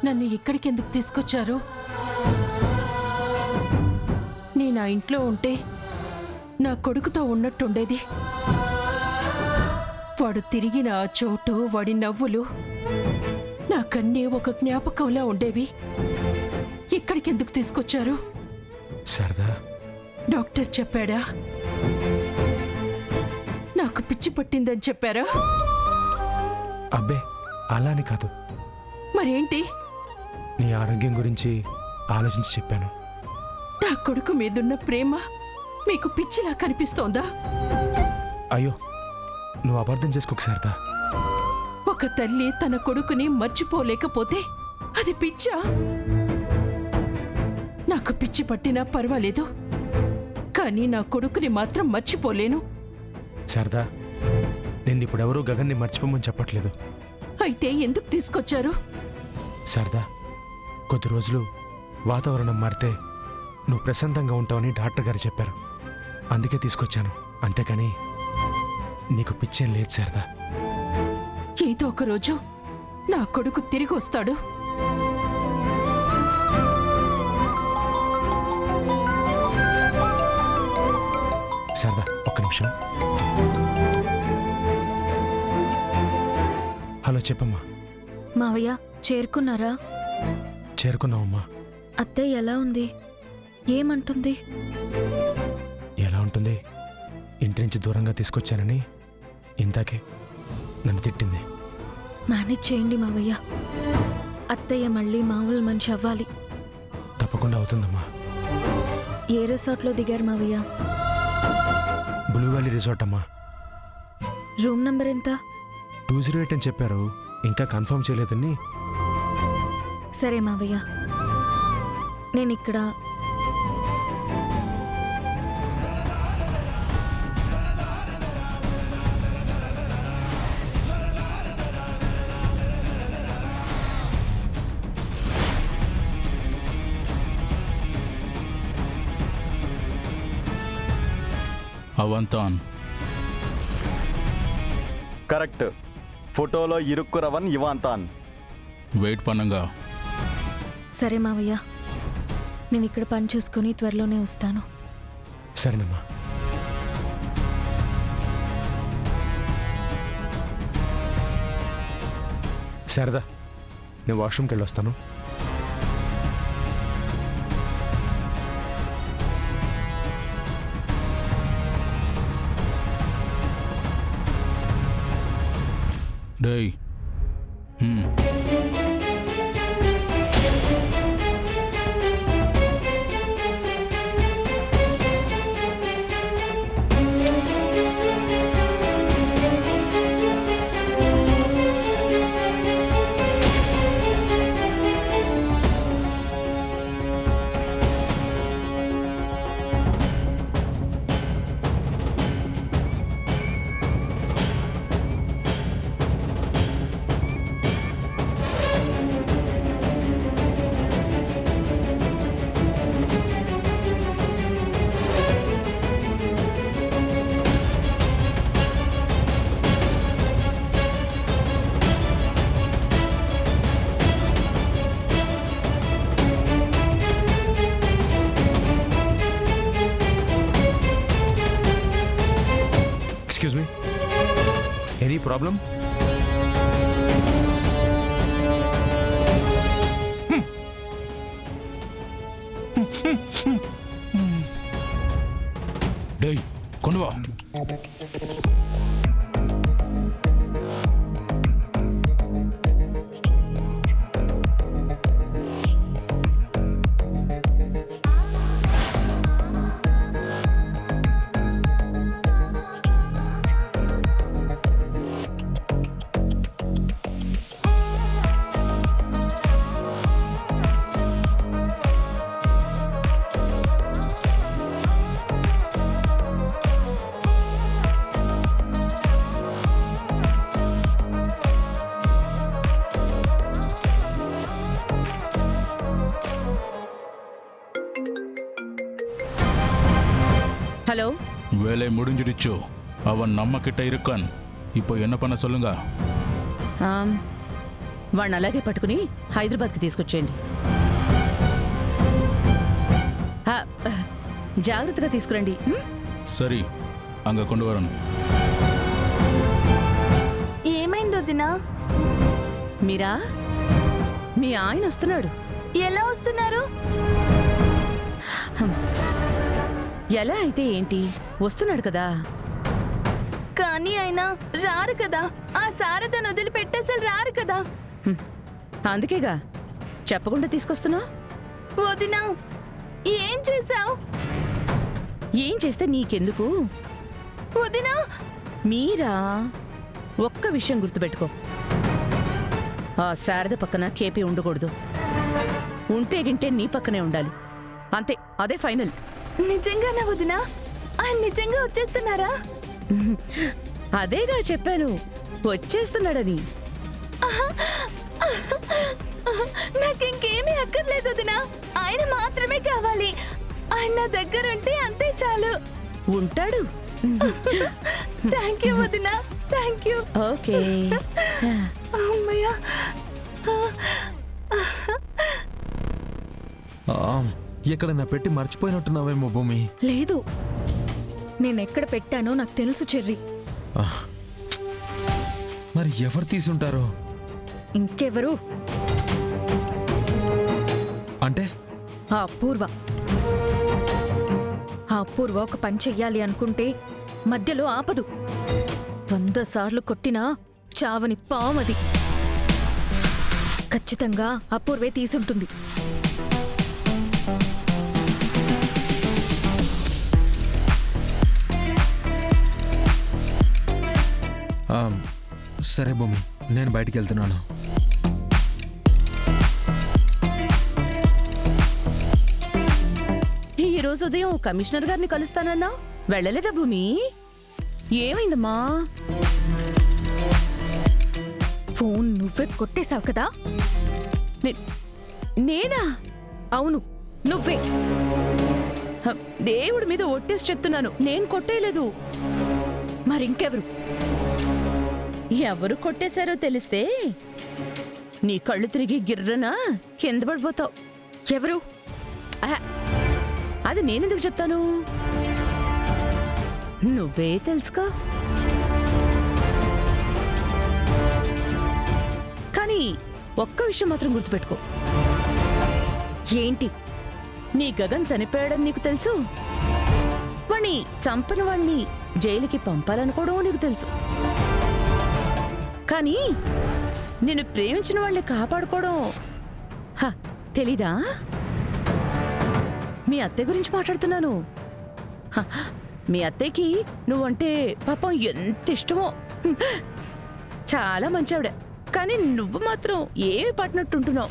నన్ను ఇక్కడికెందుకు తీసుకొచ్చారు? నేను ఆ ఇంట్లో ఉంటే నా కొడుకుతో ఉన్నట్టుండేది. వాడు తిరిగిన ఆ చోటు, వాడి నవ్వులు నాకన్నీ ఒక జ్ఞాపకంలా ఉండేవి. ఇక్కడికెందుకు తీసుకొచ్చారు? శారదా, డాక్టర్ చెప్పాడా? నాకు పిచ్చి పట్టిందని చెప్పారా? అబ్బే అలానే కాదు, మరేంటి? నీ ఆరోగ్యం గురించి ఆలోచించి చెప్పాను. నా కొడుకు మీదున్న ప్రేమ మీకు పిచ్చిలా కనిపిస్తోందా? అయ్యో, నువ్వు అబద్ధం చేసుకోకు శారదా. ఒక తల్లి తన కొడుకుని మర్చిపోలేకపోతే అది పిచ్చా? నాకు పిచ్చి పట్టినా పర్వాలేదు, కానీ నా కొడుకుని మాత్రం మర్చిపోలేను. శారదా, నిన్నిప్పుడెవరూ గగన్ని మర్చిపోమని చెప్పట్లేదు. అయితే ఎందుకు తీసుకొచ్చారు? శారదా, కొద్ది రోజులు వాతావరణం మారితే నువ్వు ప్రశాంతంగా ఉంటావని డాక్టర్ గారు చెప్పారు. అందుకే తీసుకొచ్చాను, అంతేకాని నీకు పిచ్చేం లేదు శారదా. ఏదో ఒక రోజు నా కొడుకు తిరిగి వస్తాడు. శారదా, ఒక్క నిమిషం. హలో, చెప్పమ్మా. మావయ్య చేరుకున్నారా? చేరుకున్నావమ్మా. అత్తయ్య ఎలా ఉంది? ఏమంటుంది? ఎలా ఉంటుంది? ఇంటి నుంచి దూరంగా తీసుకొచ్చానని ఇందాకే నన్ను తిట్టింది. మేనేజ్ చేయండి మావయ్య. అత్తయ్య మళ్ళీ మామూలు మనిషి అవ్వాలి. తప్పకుండా అవుతుందమ్మా. ఏ రిసార్ట్లో దిగారు మావయ్య? బ్లూ వ్యాలీ రిసార్ట్ అమ్మా. రూమ్ నంబర్ ఎంత? 208 అని చెప్పారు, ఇంకా కన్ఫర్మ్ చేయలేదని. సరే మావయ్య, నేను ఇక్కడ అవంతాన్. కరెక్ట్. ఫోటోలో ఇరుక్కురవన్ ఇవాంతాన్. వెయిట్ పన్నంగా. సరే మావయ్య, నేను ఇక్కడ పని చూసుకొని త్వరలోనే వస్తాను. సరేనమ్మా. శారదా, నేను వాష్రూమ్కి వెళ్ళి వస్తాను. డేయ్, ఎక్స్క్యూజ్ మీ, ఎనీ ప్రాబ్లం? డేయ్ కొనువా. ஹலோ, வேலை முடிஞ்சிடுச்சோ? அவன் நம்ம கிட்ட இருக்கான். இப்போ என்ன பண்ண சொல்லுங்க. వాణ్ణి అలాగే పట్టుకుని హైదరాబాద్కి తీసుకొచ్చేయండి. ఆ, ఆ, జాగ్రత్తగా తీసుకురండి. సరే అంగ కొండు వరను. ఏమైంది వదినా? మీరా, మీ ఆయన వస్తున్నాడు. ఎలా వస్తున్నారు? ఎలా అయితే ఏంటి, వస్తున్నాడు కదా. కానీ ఆయన రారు కదా, ఆ శారదను వదిలిపెట్టి అసలు రారు కదా. అందుకేగా చెప్పకుండా తీసుకొస్తున్నా. వదినా, ఏం చేసావు? ఏం చేస్తే నీకెందుకు? వదినా, మీరా, ఒక్క విషయం గుర్తుపెట్టుకో. ఆ శారద పక్కన కేపీ ఉండకూడదు. ఉంటే గింటే నీ పక్కనే ఉండాలి. అంతే, అదే ఫైనల్. నిజంగానా వదినా? ఆయన నిజంగా వచ్చేస్తున్నారా? అదేగా చెప్పాను, వచ్చేస్తున్నాడని. నాకింకేమీ అక్కర్లేదు వదినా, ఆయన మాత్రమే కావాలి. ఆయన నా దగ్గర ఉంటే అంతే చాలు. ఉంటాడు. థ్యాంక్ యూ వదినా, థ్యాంక్ యూ. ఓకే. అమ్మయ్యా. ఎక్కడన్నా పెట్టి మర్చిపోయినట్టున్నావేమో భూమి. లేదు, నేనెక్కడ పెట్టానో నాకు తెలుసు చెర్రి. ఆ, మరి ఎవరు తీసుంటారో? ఇంకెవరు? అంటే ఆ అపూర్వ. ఆ అపూర్వ ఒక పని చెయ్యాలి అనుకుంటే మధ్యలో ఆపదు. 100 సార్లు కొట్టినా చావని పామది. ఖచ్చితంగా అపూర్వే తీసుంటుంది. ఆ, సరే భూమి, నేను బయటికి వెళ్తున్నాను. ఈ రోజు ఉదయం కమిషనర్ గారిని కలుస్తానన్నా వెళ్ళలేదా భూమి? ఏమైందమ్మా? ఫోన్ నువ్వే కొట్టేశావు కదా? నేనా? అవును, నువ్వే. హ, దేవుడి మీద ఒట్టేసి చెప్తున్నాను, నేను కొట్టేయలేదు. మరింకెవరు? ఎవరు కొట్టేశారో తెలిస్తే నీ కళ్ళు తిరిగి గిర్రనా కింద పడిపోతావు. ఎవరు? ఆహా, అది నేనెందుకు చెప్తాను, నువ్వే తెలుసుకో. కానీ ఒక్క విషయం మాత్రం గుర్తుపెట్టుకో. ఏంటి? నీ గగన్ చనిపోయాడని నీకు తెలుసు. వాణ్ణి చంపిన వాళ్ళని జైలుకి పంపాలనుకోవడం నీకు తెలుసు. కానీ నిన్ను ప్రేమించిన వాళ్ళని కాపాడుకోవడం తెలీదా? మీ అత్తయ్య గురించి మాట్లాడుతున్నాను. హ, మీ అత్తయ్యకి నువ్వంటే పాపం ఎంత ఇష్టమో. చాలా మంచి ఆవిడ. కానీ నువ్వు మాత్రం ఏమి పట్టినట్టుంటున్నావు.